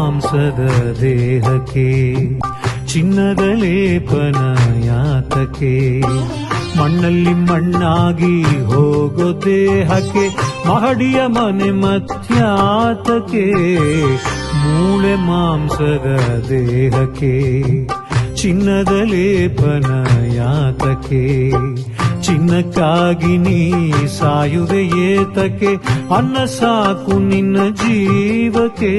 ಮಾಂಸದ ದೇಹಕ್ಕೆ ಚಿನ್ನದ ಲೇಪನ ಯಾತಕ್ಕೆ ಮಣ್ಣಲ್ಲಿ ಮಣ್ಣಾಗಿ ಹೋಗೋ ದೇಹಕ್ಕೆ ಮಹಡಿಯ ಮನೆ ಮತ್ಯಾತಕ್ಕೆ ಮೂಳೆ ಮಾಂಸದ ದೇಹಕ್ಕೆ ಚಿನ್ನದ ಲೇಪನ ಯಾತಕ್ಕೆ ಚಿನ್ನಕ್ಕಾಗಿ ನೀ ಸಾಯುವೆ ಏತಕ್ಕೆ ಅನ್ನ ಸಾಕು ನಿನ್ನ ಜೀವಕ್ಕೆ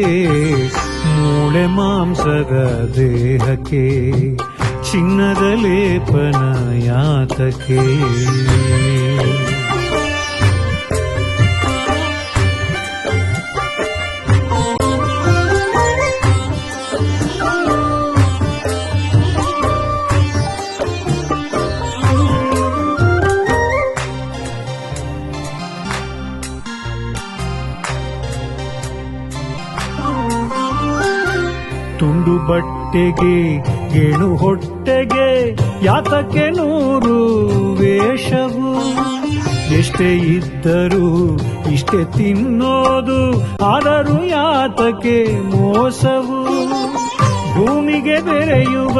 ಮೂಳೆ ಮಾಂಸದ ದೇಹಕ್ಕೆ ಚಿನ್ನದ ಲೇಪನ ಯಾತಕ್ಕೆ ತುಂಡು ಬಟ್ಟೆಗೆ ಗೇಣು ಹೊಟ್ಟೆಗೆ ಯಾತಕ್ಕೆ 100 ವೇಷವು ಎಷ್ಟೇ ಇದ್ದರೂ ಇಷ್ಟೇ ತಿನ್ನೋದು ಆದರೂ ಯಾತಕ್ಕೆ ಮೋಸವು ಭೂಮಿಗೆ ಬೆರೆಯುವ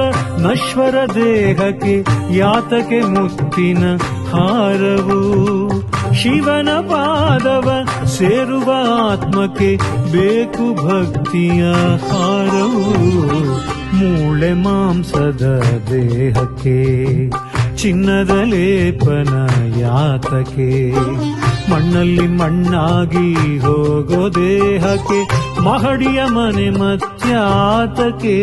ನಶ್ವರ ದೇಹಕ್ಕೆ ಯಾತಕ್ಕೆ ಮುತ್ತಿನ ಹಾರವು ಶಿವನ ಪಾದವ ಸೇರುವ ಆತ್ಮಕ್ಕೆ ಬೇಕು ಭಕ್ತಿಯ ಹಾರವು ಮೂಳೆ ಮಾಂಸದ ದೇಹಕ್ಕೆ ಚಿನ್ನದ ಲೇಪನ ಯಾತಕ್ಕೆ ಮಣ್ಣಲ್ಲಿ ಮಣ್ಣಾಗಿ ಹೋಗೋ ದೇಹಕ್ಕೆ ಮಹಡಿಯ ಮನೆ ಮತ್ಯಾತಕ್ಕೆ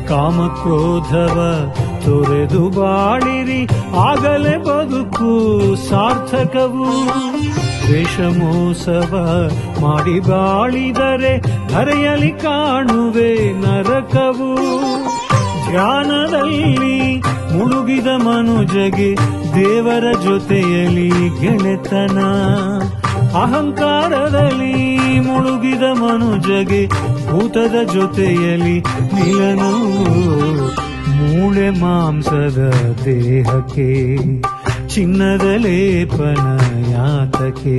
ಕಾಮಕ್ರೋಧವ ತೊರೆದು ಬಾಳಿರಿ ಆಗಲೇ ಬದುಕು ಸಾರ್ಥಕವು ದ್ವೇಷ ಮೋಸವ ಮಾಡಿ ಬಾಳಿದರೆ ಧರೆಯಲ್ಲಿ ಕಾಣುವೆ ನರಕವು ಧ್ಯಾನದಲ್ಲಿ ಮುಳುಗಿದ ಮನುಜಗೆ ದೇವರ ಜೊತೆಯಲ್ಲಿ ಗೆಳೆತನ ಅಹಂಕಾರದಲ್ಲಿ ಮುಳುಗಿದ ಮನುಜಗೆ ಭೂತದ ಜೊತೆಯಲ್ಲಿ ಮಿಲನವು ಮೂಳೆ ಮಾಂಸದ ದೇಹಕ್ಕೆ ಚಿನ್ನದ ಲೇಪನ ಯಾತಕ್ಕೆ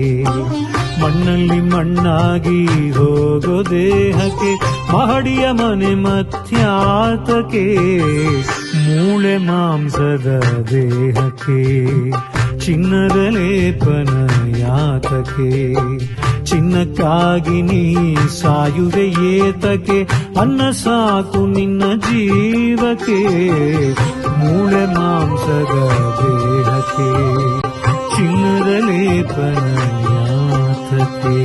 ಮಣ್ಣಲ್ಲಿ ಮಣ್ಣಾಗಿ ಹೋಗೋ ದೇಹಕ್ಕೆ ಮಹಡಿಯ ಮನೆ ಮತ್ಯಾತಕ್ಕೆ ಮೂಳೆ ಮಾಂಸದ ದೇಹಕ್ಕೆ ಚಿನ್ನದ ಲೇಪನ ಯಾತಕ್ಕೆ ಚಿನ್ನಕ್ಕಾಗಿ ನೀ ಸಾಯುವೆ ಏತಕ್ಕೆ ಅನ್ನ ಸಾಕು ನಿನ್ನ ಜೀವಕ್ಕೆ ಮೂಳೆ ಮಾಂಸದ ದೇಹಕ್ಕೆ ಚಿನ್ನದ ಲೇಪನ ಯಾತಕ್ಕೆ